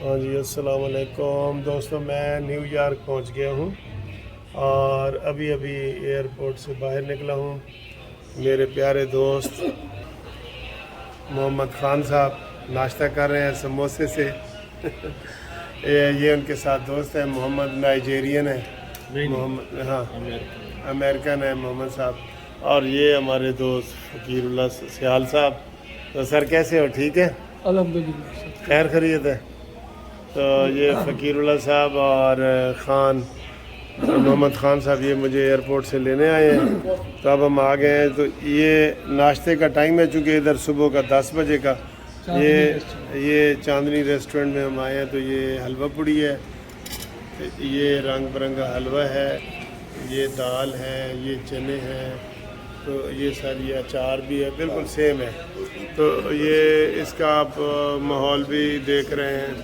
हाँ जी, अस्सलाम वालेकुम दोस्तों। मैं न्यूयॉर्क पहुंच गया हूं और अभी अभी एयरपोर्ट से बाहर निकला हूं। मेरे प्यारे दोस्त मोहम्मद ख़ान साहब नाश्ता कर रहे हैं समोसे से। ये उनके साथ दोस्त हैं। मोहम्मद नाइजेरियन है, मोहम्मद हाँ अमेरिकन है मोहम्मद साहब। और ये हमारे दोस्त फ़कीरुल्लाह सियाल साहब। तो सर कैसे हो? ठीक है, अल्हम्दुलिल्लाह। खैर खैरियत है। तो ये फ़कीरुल्लाह साहब और ख़ान मोहम्मद ख़ान साहब ये मुझे एयरपोर्ट से लेने आए हैं। तो अब हम आ गए हैं। तो ये नाश्ते का टाइम है, चूँकि इधर सुबह का 10 बजे का। ये चांदनी रेस्टोरेंट में हम आए हैं। तो ये हलवा पूड़ी है, ये रंग बिरंगा हलवा है, ये दाल है, ये चने हैं, तो ये सारी अचार भी है, बिल्कुल सेम है। तो ये इसका आप माहौल भी देख रहे हैं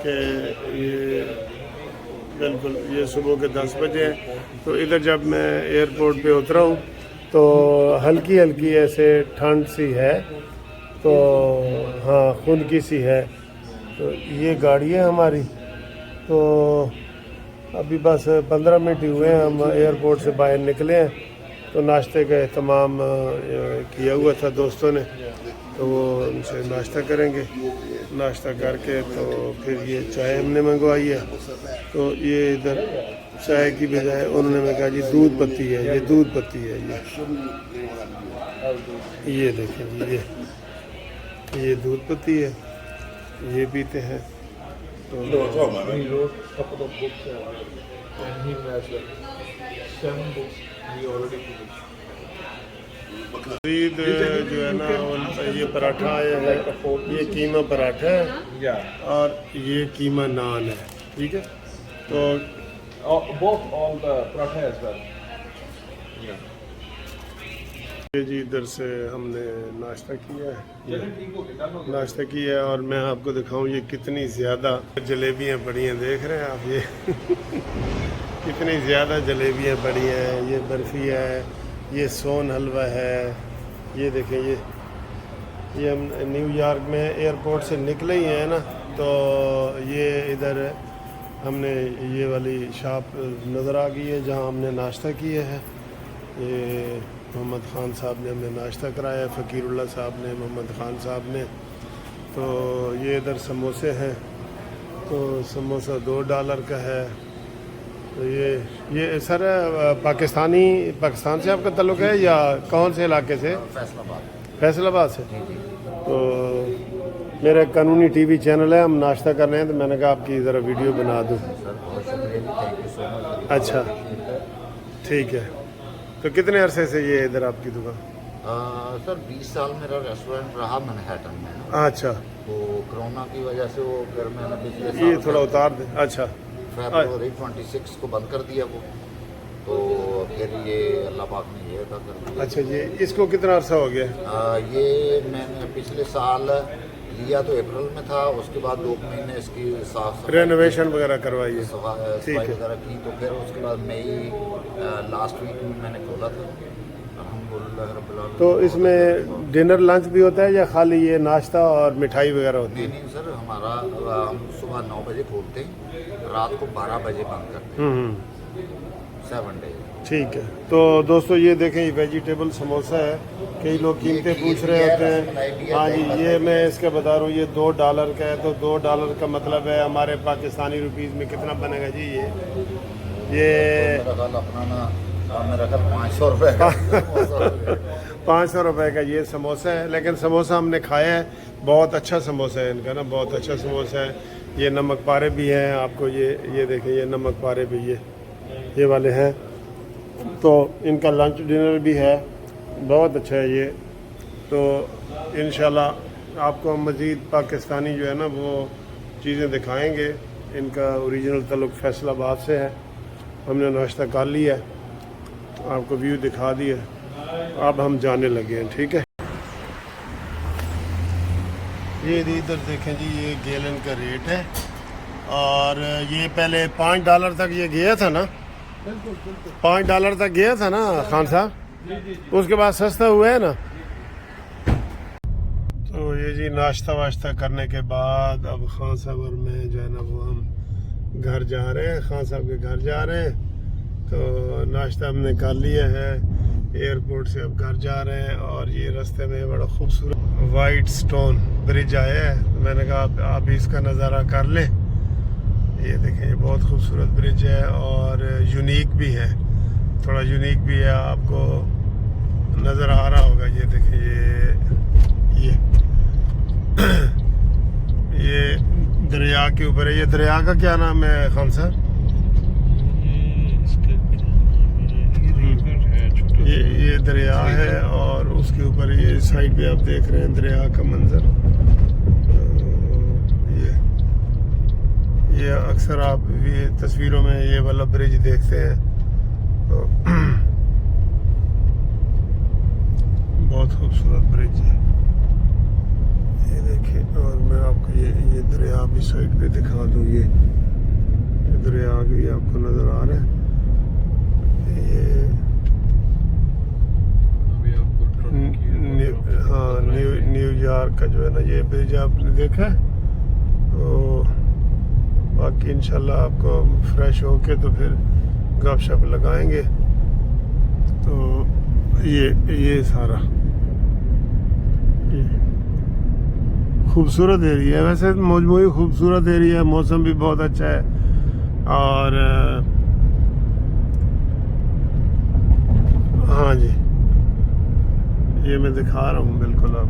कि ये बिल्कुल ये सुबह के 10 बजे हैं। तो इधर जब मैं एयरपोर्ट पे उतरा हूँ तो हल्की हल्की ऐसे ठंड सी है, तो हाँ खुनकी सी है। तो ये गाड़ी है हमारी। तो अभी बस 15 मिनट ही हुए हैं हम एयरपोर्ट से बाहर निकले हैं। तो नाश्ते का एहतमाम किया हुआ था दोस्तों ने, तो वो उनसे नाश्ता करेंगे। नाश्ता करके तो फिर ये चाय हमने मंगवाई है। तो ये इधर चाय की बजाय उन्होंने मैं कहा जी दूध पत्ती है, ये दूध पत्ती है। ये देखें जी, ये दूध पत्ती है, ये पीते हैं। तो खरीद जो है ना, ये पराठा आया है, ये कीमा पराठा है और ये कीमा नान है। ठीक है, तो ये जी इधर से हमने नाश्ता किया है, नाश्ता किया है। और मैं आपको दिखाऊं ये कितनी ज़्यादा जलेबियाँ पड़ी हैं, देख रहे हैं आप ये कितनी ज़्यादा जलेबियाँ पड़ी हैं। ये बर्फ़ी है, ये सोन हलवा है। ये देखें, ये हम न्यूयॉर्क में एयरपोर्ट से निकले ही हैं ना, तो ये इधर हमने ये वाली शॉप नज़र आ गई है जहाँ हमने नाश्ता किया है। ये मोहम्मद ख़ान साहब ने हमें नाश्ता कराया, फ़कीरुल्लाह साहब ने, मोहम्मद ख़ान साहब ने। तो ये इधर समोसे हैं, तो समोसा $2 का है। तो ये सर पाकिस्तान से आपका ताल्लुक़ है या कौन से इलाके से? फैसलाबाद से। तो मेरा कानूनी टीवी चैनल है, हम नाश्ता कर रहे हैं, तो मैंने कहा आपकी ज़रा वीडियो बना दूँ। अच्छा, ठीक है। तो कितने अरसे से ये इधर आपकी दुकान? सर 20 साल मेरा रेस्टोरेंट रहा मैनहट्टन में। अच्छा, तो कोरोना की वजह से वो घर मैंने पिछले ये साल थोड़ा उतार दें। अच्छा, फरवरी 26 को बंद कर दिया वो। तो फिर ये अल्लाह पाक ने ये अदा कर दिया। अच्छा, ये इसको कितना अरसा हो गया? ये मैंने पिछले साल लिया तो अप्रैल में था। उसके बाद 2 महीने इसकी साफ रेनोवेशन वगैरह करवाई है। सफाई वगैरह की। तो फिर उसके बाद मई लास्ट वीक में मैंने खोला था। अल्हम्दुलिल्लाह रब्बिल आलमीन। तो इसमें डिनर लंच भी होता है या खाली ये नाश्ता और मिठाई वगैरह होती है? नहीं सर, हमारा हम सुबह 9 बजे खोलते हैं, रात को 12 बजे बंद करते हैं, 7 डेज। ठीक है। तो दोस्तों ये देखें, ये वेजिटेबल समोसा है। कई लोग कीमतें पूछ रहे होते हैं। हाँ जी, ये मैं इसका बता रहा हूँ, ये $2 का है। तो $2 का मतलब है हमारे पाकिस्तानी रुपीज़ में कितना बनेगा जी? ये अपना ना मेरा ख्याल 500 रुपये का 500 रुपये का ये समोसा है। लेकिन समोसा हमने खाया है, बहुत अच्छा समोसा है इनका ना, बहुत अच्छा समोसा है। ये नमक पारे भी हैं, आपको ये देखें, ये नमक पारे भी ये वाले हैं। तो इनका लंच डिनर भी है, बहुत अच्छा है ये। तो इंशाल्लाह आपको मज़ीद पाकिस्तानी जो है ना वो चीज़ें दिखाएंगे। इनका ओरिजिनल ताल्लुक़ फैसलाबाद से है। हमने नाश्ता कर लिया है, आपको व्यू दिखा दिया। अब हम जाने लगे हैं। ठीक है, ये इधर देखें जी, ये गैलन का रेट है। और ये पहले $5 तक ये गया था ना, $5 तक गया था ना खान साहब, उसके बाद सस्ता हुआ है ना। तो ये जी नाश्ता वाश्ता करने के बाद अब खान साहब और मैं जो है ना वो हम घर जा रहे हैं, खान साहब के घर जा रहे हैं। तो नाश्ता हमने कर लिया है, एयरपोर्ट से अब घर जा रहे हैं। और ये रास्ते में बड़ा खूबसूरत वाइट स्टोन ब्रिज आया है, तो मैंने कहा आप भी इसका नज़ारा कर लें। ये देखें, ये बहुत खूबसूरत ब्रिज है और यूनिक भी है, थोड़ा यूनिक भी है, आपको नज़र आ रहा होगा। ये देखें, ये दरिया के ऊपर है। ये दरिया का क्या नाम है खान साहब? ये दरिया है और उसके ऊपर ये साइड पे आप देख रहे हैं दरिया का मंजर। ये अक्सर आप ये तस्वीरों में ये वाला ब्रिज देखते हैं, तो बहुत खूबसूरत ब्रिज है ये देखिए। और मैं आपको ये दरिया भी साइड पे दिखा दूँ। ये दरिया भी आपको नज़र आ रहा है। ये हाँ, न्यूयॉर्क का जो है ना ये ब्रिज आपने देखा है। तो बाकी इंशाल्लाह आपको फ्रेश होके तो फिर गपशप लगाएंगे। तो ये सारा खूबसूरत एरिया है, वैसे मजमूई खूबसूरत एरिया है, मौसम भी बहुत अच्छा है। और हाँ जी, ये मैं दिखा रहा हूँ बिल्कुल, आप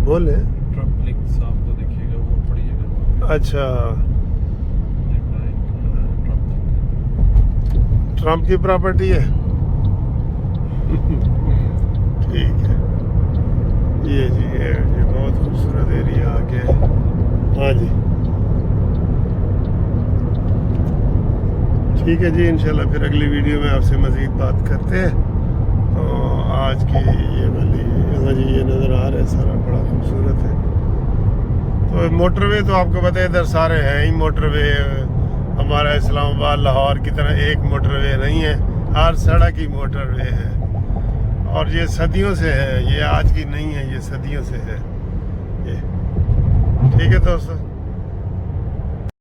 बोले। आपको देखिएगा वो पड़िएगा। अच्छा, ट्रम्प की प्रॉपर्टी है। ठीक है, ये जी ये बहुत खूबसूरत एरिया आ गया है। हाँ जी, ठीक है जी, इंशाल्लाह फिर अगली वीडियो में आपसे मज़ीद बात करते हैं। तो आज की ये वाली जी ये नज़र आ रहा है सारा, बड़ा खूबसूरत है। तो मोटरवे तो आपको पता है इधर सारे हैं ही मोटरवे। हमारा इस्लामाबाद लाहौर की तरह एक मोटरवे नहीं है, हर सड़क ही मोटरवे है। और ये सदियों से है, ये आज की नहीं है, ये सदियों से है ये। ठीक है दोस्तों।